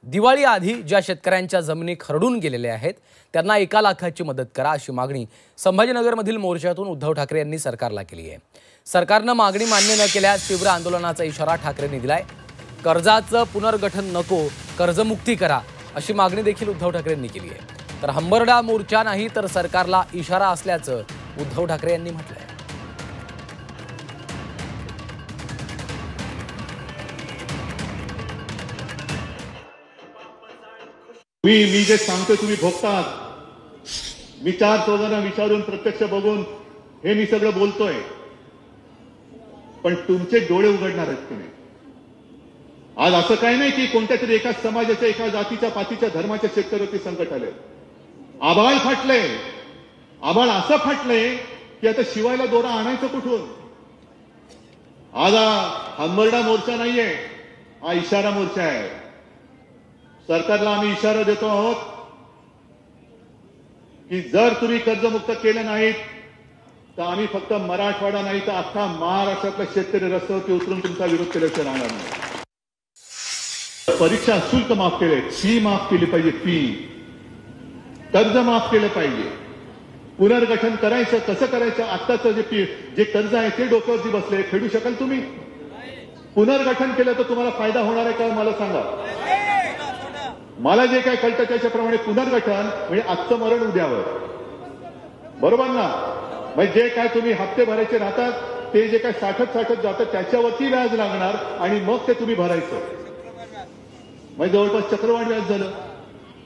दिवाळी आधी ज्या शेतकऱ्यांच्या जमिनी खरडून गेलेल्या आहेत त्यांना 1 लाखाची मदत करा अशी मागणी संभाजीनगरमधील मोर्चातून उद्धव ठाकरे यांनी सरकारला केली आहे। सरकारने मागणी मान्य न केल्यास तीव्र आंदोलनाचा इशारा ठाकरेंनी दिलाय। कर्जाचं पुनर्गठन नको, कर्जमुक्ती करा अशी मागणी देखील उद्धव ठाकरेंनी केली आहे। तर हंबरडा मोर्चा नाही तर सरकारला इशारा असल्याचं उद्धव ठाकरे यांनी म्हटलंय। मी जे सांगतो तुम्ही भोगतात। मी 4 चौघांना विचारून प्रत्यक्ष बघून हे मी सगळं बोलतोय, पण तुमचे डोळे उघडणार आहेत की नाही? आज असं काही नाही की कोणत्या तरी एका समाजाच्या, एका जातीच्या, पातीच्या, धर्माच्या शेतकऱ्यावरती संकट आले। आभाळ फाटले, आभाळ असं फाटले की आता शिवायला दोरा आणायचं कुठून? आज हंबरडा मोर्चा नाहीये, हा इशारा मोर्चा आहे। सरकारला आम्ही इशारा देतो आहोत की जर तुम्ही कर्जमुक्त केलं नाहीत तर आम्ही फक्त मराठवाडा नाही तर अख्खा महाराष्ट्रातला शेतकरी रस्त्यावरती उतरून तुमचा विरोध केल्याशिवाय राहणार नाही। परीक्षा शुल्क माफ केले, फी माफ केली पाहिजे, फी कर्ज माफ केलं पाहिजे। पुनर्गठन करायचं कसं करायचं? आत्ताचं जे कर्ज आहे ते डोक्यावरती बसले, फेडू शकाल तुम्ही? पुनर्गठन केलं तर तुम्हाला फायदा होणार आहे का मला सांगा? मला जे काय कळतं त्याच्याप्रमाणे पुनर्गठन म्हणजे आजचं मरण उद्यावर, बरोबर ना? म्हणजे जे काय तुम्ही हप्ते भरायचे राहतात ते जे काय साठत जातं त्याच्यावरती व्याज लागणार आणि मग ते तुम्ही भरायचं, म्हणजे जवळपास चक्रवाढ व्याज झालं।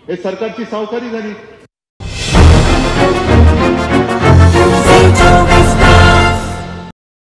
हे सरकारची सावकारी झाली।